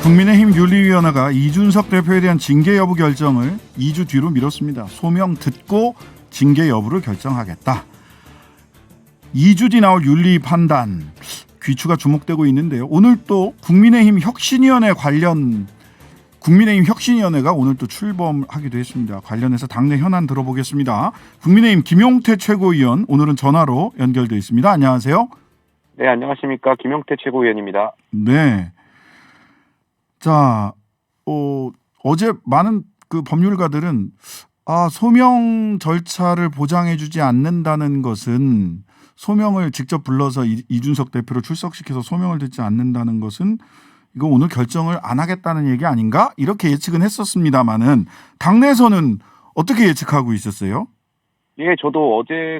국민의힘 윤리위원회가 이준석 대표에 대한 징계 여부 결정을 2주 뒤로 미뤘습니다. 소명 듣고 징계 여부를 결정하겠다. 2주 뒤 나올 윤리 판단 귀추가 주목되고 있는데요. 오늘 또 국민의힘 혁신위원회가 오늘 또 출범하기도 했습니다. 관련해서 당내 현안 들어보겠습니다. 국민의힘 김용태 최고위원 오늘은 전화로 연결돼 있습니다. 안녕하세요. 네, 안녕하십니까. 김용태 최고위원입니다. 네. 자, 어제 많은 그 법률가들은 소명 절차를 보장해주지 않는다는 것은 소명을 직접 불러서 이준석 대표를 출석시켜서 소명을 듣지 않는다는 것은 이거 오늘 결정을 안 하겠다는 얘기 아닌가? 이렇게 예측은 했었습니다만은 당내에서는 어떻게 예측하고 있었어요? 예, 저도 어제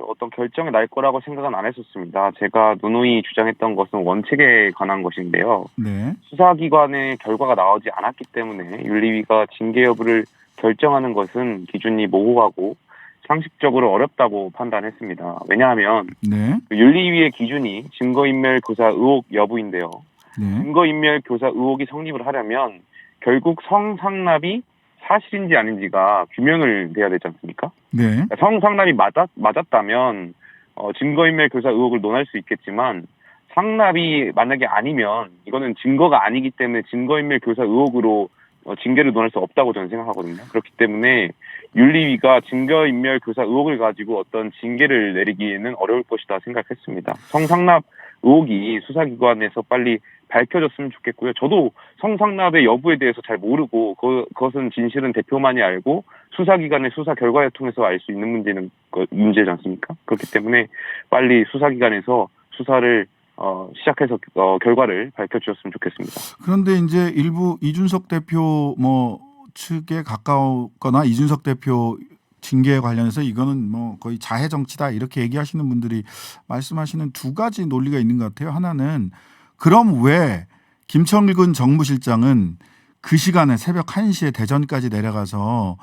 어떤 결정이 날 거라고 생각은 안 했었습니다. 제가 누누이 주장했던 것은 원칙에 관한 것인데요. 네. 수사기관의 결과가 나오지 않았기 때문에 윤리위가 징계 여부를 결정하는 것은 기준이 모호하고 상식적으로 어렵다고 판단했습니다. 왜냐하면 네. 윤리위의 기준이 증거인멸 교사 의혹 여부인데요. 네. 증거인멸 교사 의혹이 성립을 하려면 결국 성상납이 사실인지 아닌지가 규명을 돼야 되지 않습니까? 네. 성상납이 맞았다면 증거인멸 교사 의혹을 논할 수 있겠지만 상납이 만약에 아니면 이거는 증거가 아니기 때문에 증거인멸 교사 의혹으로 징계를 논할 수 없다고 저는 생각하거든요. 그렇기 때문에 윤리위가 증거인멸 교사 의혹을 가지고 어떤 징계를 내리기에는 어려울 것이다 생각했습니다. 성상납 의혹이 수사기관에서 빨리 밝혀졌으면 좋겠고요. 저도 성상납의 여부에 대해서 잘 모르고 그것은 진실은 대표만이 알고 수사기관의 수사 결과를 통해서 알 수 있는 문제지 않습니까? 그렇기 때문에 빨리 수사기관에서 수사를 시작해서 결과를 밝혀주셨으면 좋겠습니다. 그런데 이제 일부 이준석 대표 측에 가까웠거나 이준석 대표 징계에 관련해서 이거는 거의 자해 정치다 이렇게 얘기하시는 분들이 말씀하시는 두 가지 논리가 있는 것 같아요. 하나는 그럼 왜 김철근 정무실장은 그 시간에 새벽 1시에 대전까지 내려가서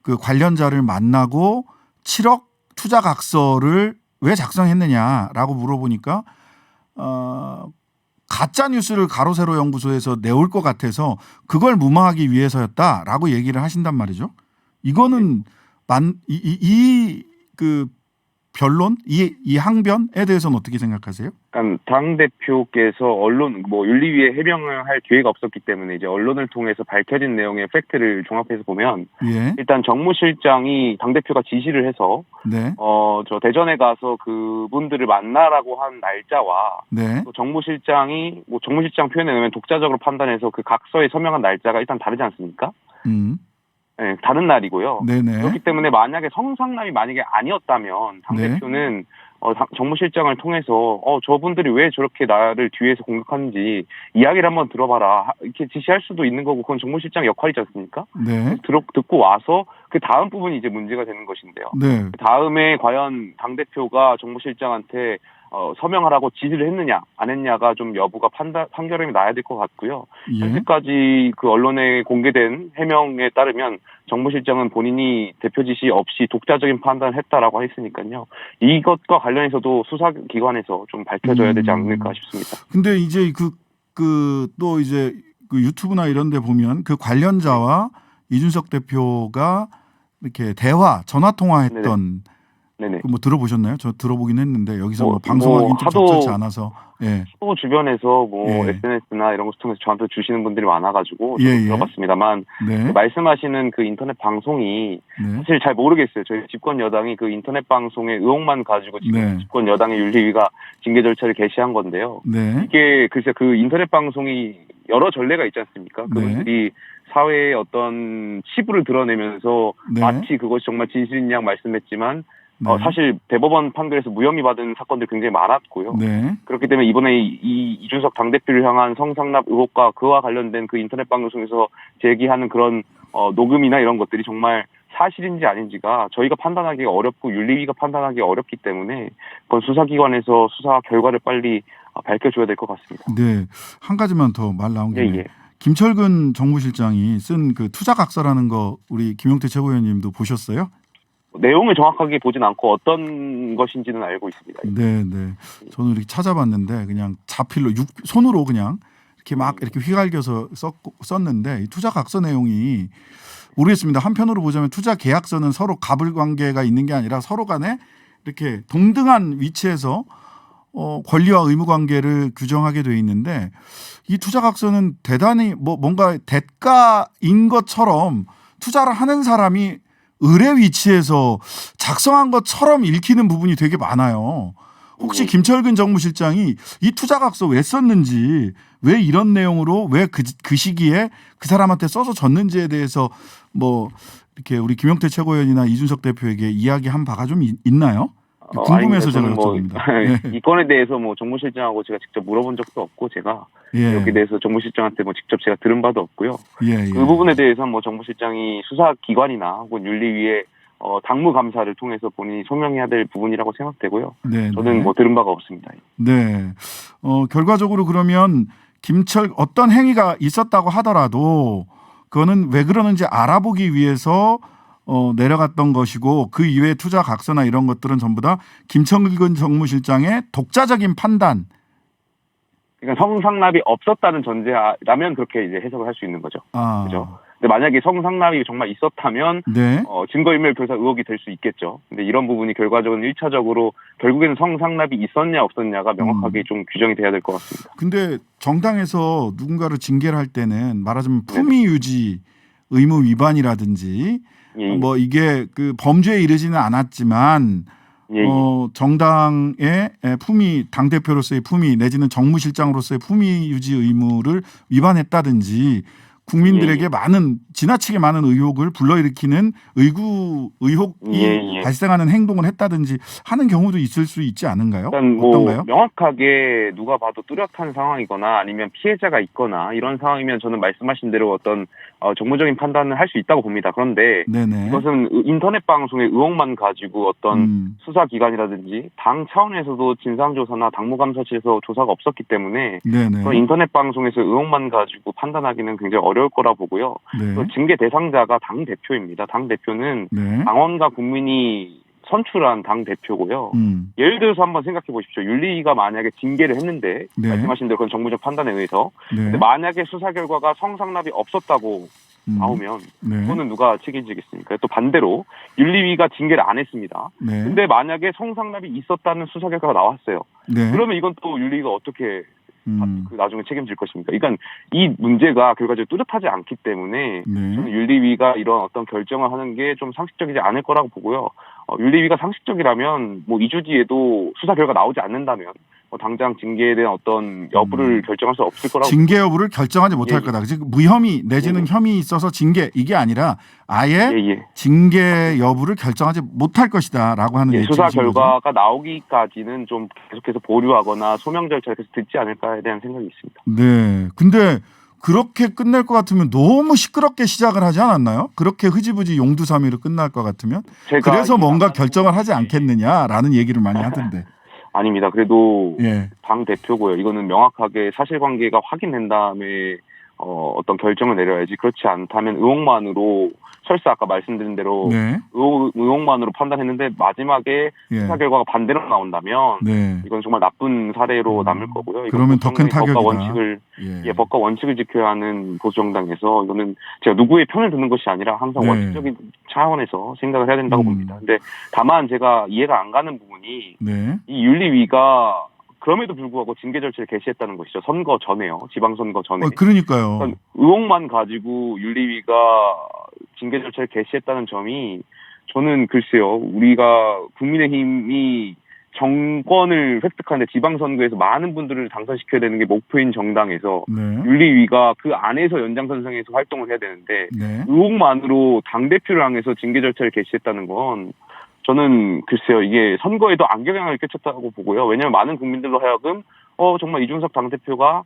그 관련자를 만나고 7억 투자 각서를 왜 작성했느냐라고 물어보니까 가짜 뉴스를 가로세로 연구소에서 내올 것 같아서 그걸 무마하기 위해서였다라고 얘기를 하신단 말이죠. 이거는 그 변론, 이 항변에 대해서는 어떻게 생각하세요? 그러니까 당 대표께서 언론 윤리위에 해명을 할 기회가 없었기 때문에 이제 언론을 통해서 밝혀진 내용의 팩트를 종합해서 보면 예. 일단 정무실장이 당 대표가 지시를 해서 네. 저 대전에 가서 그분들을 만나라고 한 날짜와 네. 또 정무실장 표현에 의하면 독자적으로 판단해서 그 각서에 서명한 날짜가 일단 다르지 않습니까? 네, 다른 날이고요. 네네. 그렇기 때문에 만약에 성상납이 아니었다면 당대표는 정무실장을 통해서 저분들이 왜 저렇게 나를 뒤에서 공격하는지 이야기를 한번 들어봐라 이렇게 지시할 수도 있는 거고 그건 정무실장 역할이지 않습니까? 네. 듣고 와서 그 다음 부분이 이제 문제가 되는 것인데요. 네. 다음에 과연 당대표가 정무실장한테 서명하라고 지시를 했느냐 안 했냐가 좀 여부가 판결이 나야 될 것 같고요. 예. 현재까지 그 언론에 공개된 해명에 따르면 정무실장은 본인이 대표 지시 없이 독자적인 판단을 했다라고 했으니까요. 이것과 관련해서도 수사기관에서 좀 밝혀져야 되지 않을까 싶습니다. 근데 이제 또 이제 그 유튜브나 이런 데 보면 그 관련자와 이준석 대표가 이렇게 전화 통화했던 네네. 들어보셨나요? 저 들어보긴 했는데 여기서 방송하기는 좀 적절치 않아서. 예. 또 주변에서 예. SNS나 이런 것을 통해서 저한테 주시는 분들이 많아가지고 예. 들어봤습니다만 네. 말씀하시는 그 인터넷 방송이 네. 사실 잘 모르겠어요. 저희 집권 여당이 그 인터넷 방송의 의혹만 가지고 지금 네. 집권 여당의 윤리위가 징계 절차를 개시한 건데요. 네. 이게 글쎄 그 인터넷 방송이 여러 전례가 있지 않습니까? 그분들이 사회의 어떤 치부를 드러내면서 네. 마치 그것이 정말 진실인 양 말씀했지만 네. 사실 대법원 판결에서 무혐의 받은 사건들 굉장히 많았고요. 네. 그렇기 때문에 이번에 이준석 당대표를 향한 성상납 의혹과 그와 관련된 그 인터넷 방송에서 제기하는 그런 녹음이나 이런 것들이 정말 사실인지 아닌지가 저희가 판단하기가 어렵고 윤리위가 판단하기 어렵기 때문에 그건 수사기관에서 수사 결과를 빨리 밝혀줘야 될 것 같습니다. 네. 한 가지만 더 말 나온 김에 예. 김철근 정무실장이 쓴 그 투자 각서라는 거 우리 김용태 최고위원님도 보셨어요? 내용을 정확하게 보진 않고 어떤 것인지는 알고 있습니다. 네, 네. 저는 이렇게 찾아봤는데 그냥 자필로 손으로 그냥 이렇게 막 이렇게 휘갈겨서 썼는데 이 투자 각서 내용이 모르겠습니다. 한편으로 보자면 투자 계약서는 서로 갑을 관계가 있는 게 아니라 서로 간에 이렇게 동등한 위치에서 권리와 의무 관계를 규정하게 돼 있는데 이 투자 각서는 대단히 뭔가 대가인 것처럼 투자를 하는 사람이 을의 위치에서 작성한 것처럼 읽히는 부분이 되게 많아요. 혹시 김철근 정무실장이 이 투자 각서 왜 썼는지, 왜 이런 내용으로 왜 그 시기에 그 사람한테 써서 줬는지에 대해서 뭐 이렇게 우리 김용태 최고위원이나 이준석 대표에게 이야기한 바가 좀 있나요? 궁금해서 제가 여쭤봅니다. 이 건에 대해서 뭐 정무실장하고 제가 직접 물어본 적도 없고 제가 예. 여기에 대해서 정무실장한테 뭐 직접 제가 들은 바도 없고요. 예. 그 부분에 대해서 뭐 정무실장이 수사기관이나 혹은 윤리위의 당무감사를 통해서 본인이 소명해야 될 부분이라고 생각되고요. 네, 저는 뭐 들은 바가 없습니다. 네. 결과적으로 그러면 어떤 행위가 있었다고 하더라도 그거는 왜 그러는지 알아보기 위해서 내려갔던 것이고 그 이외의 투자 각서나 이런 것들은 전부 다 김철근 정무실장의 독자적인 판단. 그러니까 성상납이 없었다는 전제라면 그렇게 이제 해석을 할 수 있는 거죠. 그렇죠. 근데 만약에 성상납이 정말 있었다면 네. 증거인멸 교사 의혹이 될 수 있겠죠. 근데 이런 부분이 결과적으로 1차적으로 결국에는 성상납이 있었냐 없었냐가 명확하게 좀 규정이 돼야 될 것 같습니다. 근데 정당에서 누군가를 징계를 할 때는 말하자면 품위 유지 의무 위반이라든지 뭐 이게 그 범죄에 이르지는 않았지만 정당의 품위, 당대표로서의 품위 내지는 정무실장으로서의 품위 유지 의무를 위반했다든지 국민들에게 지나치게 많은 의혹을 불러일으키는 의혹이 발생하는 행동을 했다든지 하는 경우도 있을 수 있지 않은가요? 일단 어떤가요? 명확하게 누가 봐도 뚜렷한 상황이거나 아니면 피해자가 있거나 이런 상황이면 저는 말씀하신 대로 어떤 정무적인 판단을 할 수 있다고 봅니다. 그런데 네네. 이것은 인터넷 방송의 의혹만 가지고 어떤 수사기관이라든지 당 차원에서도 진상조사나 당무감사실에서 조사가 없었기 때문에 그런 인터넷 방송에서 의혹만 가지고 판단하기는 굉장히 어려울 거라 보고요. 또 징계 대상자가 당 대표입니다. 당 대표는 당원과 국민이 선출한 당 대표고요. 예를 들어서 한번 생각해 보십시오. 윤리위가 만약에 징계를 했는데 말씀하신 대로 그런 정무적 판단에 의해서 근데 만약에 수사 결과가 성상납이 없었다고 나오면 그거는 누가 책임지겠습니까? 또 반대로 윤리위가 징계를 안 했습니다. 근데 만약에 성상납이 있었다는 수사 결과가 나왔어요. 그러면 이건 또 윤리위가 어떻게 나중에 책임질 것입니까? 그러니까 이 문제가 결과적으로 뚜렷하지 않기 때문에 저는 윤리위가 이런 어떤 결정을 하는 게 좀 상식적이지 않을 거라고 보고요. 윤리위가 상식적이라면 뭐 2주 뒤에도 수사 결과 나오지 않는다면 당장 징계에 대한 어떤 여부를 결정할 수 없을 거라고. 징계 여부를 결정하지 못할 거다. 즉 무혐의 내지는 혐의 있어서 징계 이게 아니라 아예 징계 여부를 결정하지 못할 것이다라고 하는 수사 결과가 나오기까지는 좀 계속해서 보류하거나 소명 절차를 계속 듣지 않을까에 대한 생각이 있습니다. 네. 근데 그렇게 끝낼 것 같으면 너무 시끄럽게 시작을 하지 않았나요? 그렇게 흐지부지 용두사미로 끝날 것 같으면 그래서 뭔가 결정을 하지 않겠느냐라는 얘기를 많이 하던데. 아닙니다. 그래도 당 대표고요. 이거는 명확하게 사실관계가 확인된 다음에 어떤 결정을 내려야지. 그렇지 않다면 의혹만으로 설사 아까 말씀드린 대로 의혹만으로 판단했는데 마지막에 수사 결과가 반대로 나온다면 이건 정말 나쁜 사례로 남을 거고요. 그러면 더 큰 타격이다. 법과 원칙을 지켜야 하는 보수정당에서 이거는 제가 누구의 편을 드는 것이 아니라 항상 원칙적인 차원에서 생각을 해야 된다고 봅니다. 근데 다만 제가 이해가 안 가는 부분이 이 윤리위가 그럼에도 불구하고 징계 절차를 개시했다는 것이죠. 선거 전에요. 지방선거 전에. 그러니까요. 그러니까 의혹만 가지고 윤리위가 징계 절차를 개시했다는 점이 저는 글쎄요. 우리가 국민의힘이 정권을 획득하는데 지방선거에서 많은 분들을 당선시켜야 되는 게 목표인 정당에서 윤리위가 그 안에서 연장선상에서 활동을 해야 되는데 의혹만으로 당대표를 향해서 징계 절차를 개시했다는 건 저는 글쎄요. 이게 선거에도 악영향을 끼쳤다고 보고요. 왜냐하면 많은 국민들로 하여금 정말 이준석 당대표가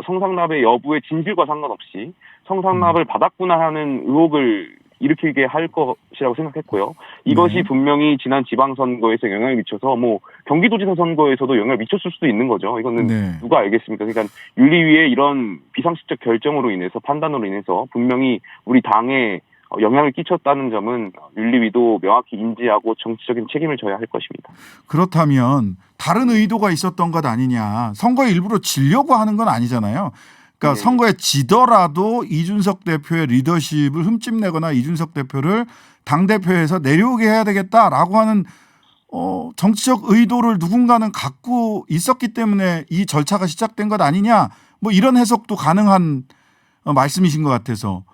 성상납의 여부의 진실과 상관없이 성상납을 받았구나 하는 의혹을 일으키게 할 것이라고 생각했고요. 이것이 분명히 지난 지방선거에서 영향을 미쳐서 뭐 경기도지사 선거에서도 영향을 미쳤을 수도 있는 거죠. 이거는 누가 알겠습니까? 그러니까 윤리위의 이런 비상식적 결정으로 인해서 판단으로 인해서 분명히 우리 당에 영향을 끼쳤다는 점은 윤리위도 명확히 인지하고 정치적인 책임을 져야 할 것입니다. 그렇다면 다른 의도가 있었던 것 아니냐. 선거에 일부러 지려고 하는 건 아니잖아요. 그러니까 네. 선거에 지더라도 이준석 대표의 리더십을 흠집내거나 이준석 대표를 당대표에서 내려오게 해야 되겠다라고 하는 정치적 의도를 누군가는 갖고 있었기 때문에 이 절차가 시작된 것 아니냐, 뭐 이런 해석도 가능한 말씀이신 것 같아서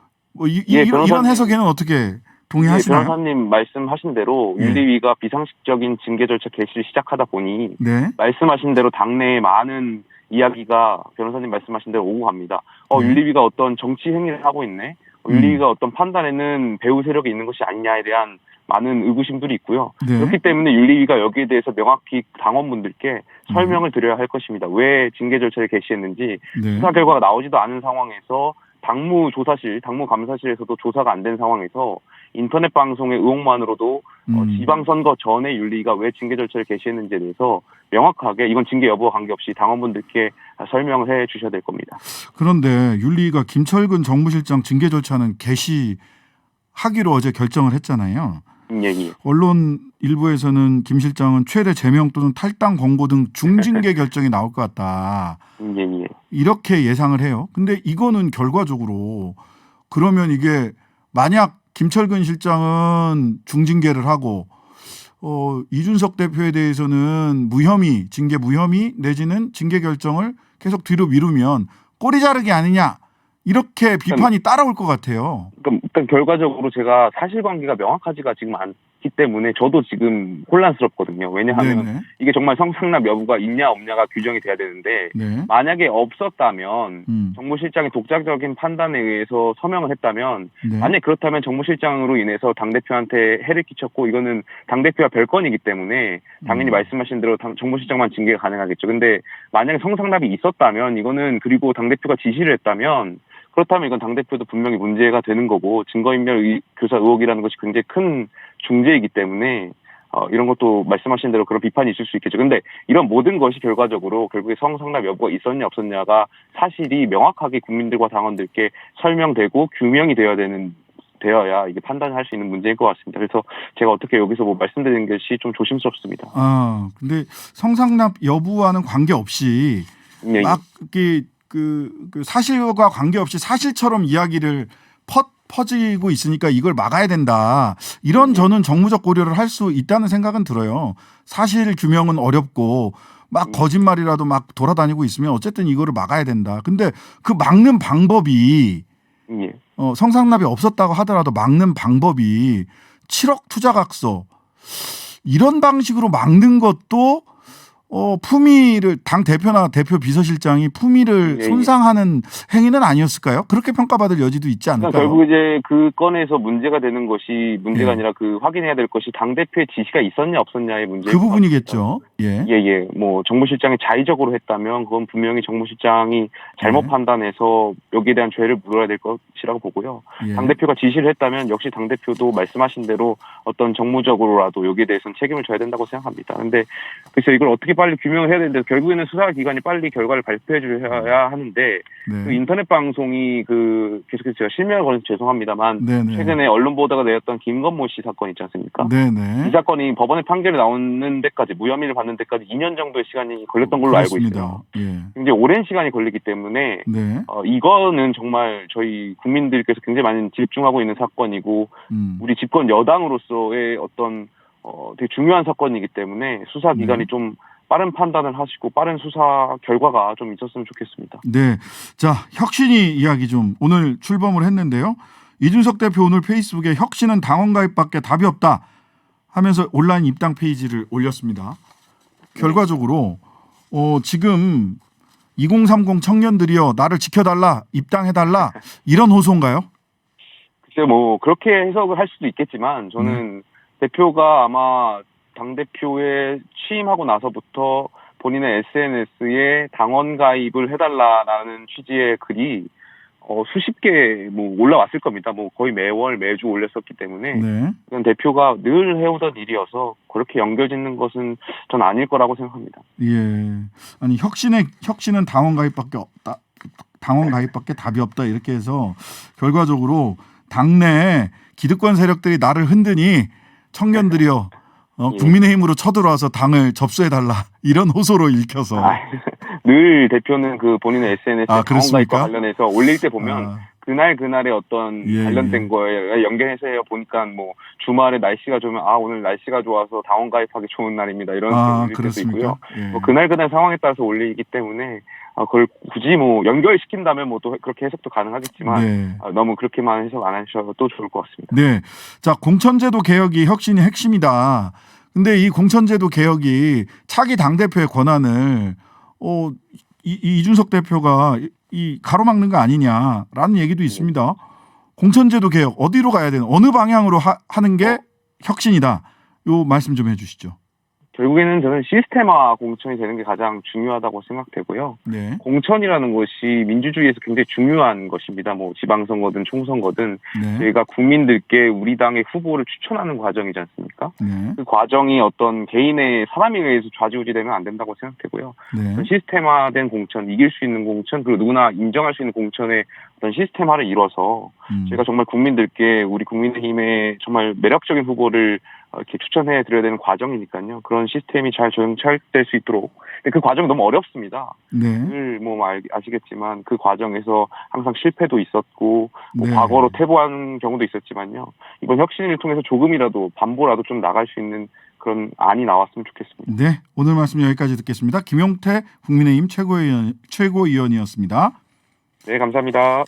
예, 이런 해석에는 어떻게 동의하시나요? 변호사님 말씀하신 대로 예. 윤리위가 비상식적인 징계 절차 개시를 시작하다 보니 네. 말씀하신 대로 당내에 많은 이야기가 변호사님 말씀하신 대로 오고 갑니다. 네. 윤리위가 어떤 정치 행위를 하고 있네. 윤리위가 어떤 판단에는 배후 세력이 있는 것이 아니냐에 대한 많은 의구심들이 있고요. 네. 그렇기 때문에 윤리위가 여기에 대해서 명확히 당원분들께 설명을 드려야 할 것입니다. 왜 징계 절차를 개시했는지 네. 수사 결과가 나오지도 않은 상황에서 당무조사실, 당무감사실에서도 조사가 안 된 상황에서 인터넷 방송의 의혹만으로도 지방선거 전에 윤리위가 왜 징계 절차를 개시했는지에 대해서 명확하게 이건 징계 여부와 관계없이 당원분들께 설명을 해 주셔야 될 겁니다. 그런데 윤리위가 김철근 정무실장 징계 절차는 개시하기로 어제 결정을 했잖아요. 예. 언론 일부에서는 김 실장은 최대 제명 또는 탈당 권고 등 중징계 결정이 나올 것 같다. 예. 이렇게 예상을 해요. 근데 이거는 결과적으로 그러면 이게 만약 김철근 실장은 중징계를 하고 이준석 대표에 대해서는 무혐의, 징계 무혐의 내지는 징계 결정을 계속 뒤로 미루면 꼬리 자르기 아니냐 이렇게 비판이 따라올 것 같아요. 그러니까 결과적으로 제가 사실관계가 명확하지가 지금 않기 때문에 저도 지금 혼란스럽거든요. 왜냐하면 네네. 이게 정말 성상납 여부가 있냐 없냐가 규정이 돼야 되는데 네. 만약에 없었다면 정무실장이 독자적인 판단에 의해서 서명을 했다면 네. 만약 그렇다면 정무실장으로 인해서 당대표한테 해를 끼쳤고 이거는 당대표와 별건이기 때문에 당연히 말씀하신 대로 정무실장만 징계가 가능하겠죠. 근데 만약에 성상납이 있었다면 이거는 그리고 당대표가 지시를 했다면 그렇다면 이건 당대표도 분명히 문제가 되는 거고 증거인멸 교사 의혹이라는 것이 굉장히 큰 중죄이기 때문에 이런 것도 말씀하신 대로 그런 비판이 있을 수 있겠죠. 근데 이런 모든 것이 결과적으로 결국에 성상납 여부가 있었냐 없었냐가 사실이 명확하게 국민들과 당원들께 설명되고 규명이 되어야 이게 판단할 수 있는 문제일 것 같습니다. 그래서 제가 어떻게 여기서 뭐 말씀드리는 것이 좀 조심스럽습니다. 근데 성상납 여부와는 관계없이 예. 막 이렇게 그 사실과 관계없이 사실처럼 이야기를 퍼지고 있으니까 이걸 막아야 된다. 이런 저는 정무적 고려를 할 수 있다는 생각은 들어요. 사실 규명은 어렵고 막 거짓말이라도 막 돌아다니고 있으면 어쨌든 이거를 막아야 된다. 근데 그 막는 방법이 예. 성상납이 없었다고 하더라도 막는 방법이 7억 투자각서 이런 방식으로 막는 것도 품위를 당 대표나 대표 비서실장이 품위를 예. 손상하는 행위는 아니었을까요? 그렇게 평가받을 여지도 있지 않을까요? 결국 이제 그 건에서 문제가 되는 것이 문제가 예. 아니라 그 확인해야 될 것이 당 대표의 지시가 있었냐 없었냐의 문제. 그 부분이겠죠. 예. 예. 뭐 정무실장이 자의적으로 했다면 그건 분명히 정무실장이 잘못 네. 판단해서 여기에 대한 죄를 물어야 될 것이라고 보고요. 예. 당 대표가 지시를 했다면 역시 당 대표도 말씀하신 대로 어떤 정무적으로라도 여기에 대해서는 책임을 져야 된다고 생각합니다. 근데 그래서 이걸 어떻게 빨리 규명을 해야 되는데 결국에는 수사기관이 빨리 결과를 발표해 줘야 하는데 네. 그 인터넷 방송이 계속해서 제가 실명을 걸어서 죄송합니다만 네네. 최근에 언론 보도가 되었던 김건모 씨 사건 있지 않습니까? 네네. 이 사건이 법원의 판결이 나오는 데까지 무혐의를 받는 데까지 2년 정도의 시간이 걸렸던 걸로 알고 있어요. 예. 굉장히 오랜 시간이 걸리기 때문에 네. 이거는 정말 저희 국민들께서 굉장히 많이 집중하고 있는 사건이고 우리 집권 여당으로서의 어떤 되게 중요한 사건이기 때문에 수사기관이 좀 빠른 판단을 하시고 빠른 수사 결과가 좀 있었으면 좋겠습니다. 네. 자, 혁신이 이야기 좀 오늘 출범을 했는데요. 이준석 대표 오늘 페이스북에 혁신은 당원 가입밖에 답이 없다 하면서 온라인 입당 페이지를 올렸습니다. 결과적으로 지금 2030 청년들이요 나를 지켜달라 입당해달라 이런 호소인가요? 글쎄요, 뭐 그렇게 해석을 할 수도 있겠지만 저는 대표가 아마 당대표에 취임하고 나서부터 본인의 SNS에 당원 가입을 해달라라는 취지의 글이 수십 개 뭐 올라왔을 겁니다. 뭐 거의 매월 매주 올렸었기 때문에 네. 이건 대표가 늘 해오던 일이어서 그렇게 연결짓는 것은 전 아닐 거라고 생각합니다. 예. 아니 혁신은 당원 가입밖에 없다. 당원 가입밖에 답이 없다 이렇게 해서 결과적으로 당내 기득권 세력들이 나를 흔드니 청년들이요. 국민의힘으로 쳐들어와서 당을 접수해달라 이런 호소로 읽혀서 늘 대표는 그 본인의 SNS에 아, 당원가입과 그렇습니까? 관련해서 올릴 때 보면 아, 그날의 어떤 예, 관련된 예. 거에 연결해서 보니까 뭐 주말에 날씨가 좋으면 오늘 날씨가 좋아서 당원 가입하기 좋은 날입니다. 이런 식으로 아, 올릴 때도 있고요. 그렇습니까? 예. 뭐 그날 상황에 따라서 올리기 때문에 그걸 굳이 뭐 연결시킨다면 뭐 또 그렇게 해석도 가능하겠지만 네. 너무 그렇게만 해석 안 하셔도 좋을 것 같습니다. 네. 자, 공천제도 개혁이 혁신의 핵심이다. 근데 이 공천제도 개혁이 차기 당대표의 권한을 이준석 대표가 이 가로막는 거 아니냐라는 얘기도 있습니다. 공천제도 개혁 어디로 가야 되는 어느 방향으로 하는 게 혁신이다. 요 말씀 좀 해주시죠. 결국에는 저는 시스템화 공천이 되는 게 가장 중요하다고 생각되고요. 네. 공천이라는 것이 민주주의에서 굉장히 중요한 것입니다. 뭐 지방선거든 총선거든 네. 저희가 국민들께 우리 당의 후보를 추천하는 과정이지 않습니까? 네. 그 과정이 어떤 개인의 사람에 의해서 좌지우지되면 안 된다고 생각되고요. 네. 시스템화된 공천, 이길 수 있는 공천, 그리고 누구나 인정할 수 있는 공천의 어떤 시스템화를 이뤄서 저희가 정말 국민들께 우리 국민의힘의 정말 매력적인 후보를 이렇게 추천해 드려야 되는 과정이니까요. 그런 시스템이 잘 정착될 수 있도록. 근데 그 과정이 너무 어렵습니다. 네. 늘 아시겠지만 그 과정에서 항상 실패도 있었고 네. 과거로 퇴보한 경우도 있었지만요. 이번 혁신을 통해서 조금이라도 반보라도 좀 나갈 수 있는 그런 안이 나왔으면 좋겠습니다. 네. 오늘 말씀 여기까지 듣겠습니다. 김용태 국민의힘 최고위원이었습니다. 네, 감사합니다.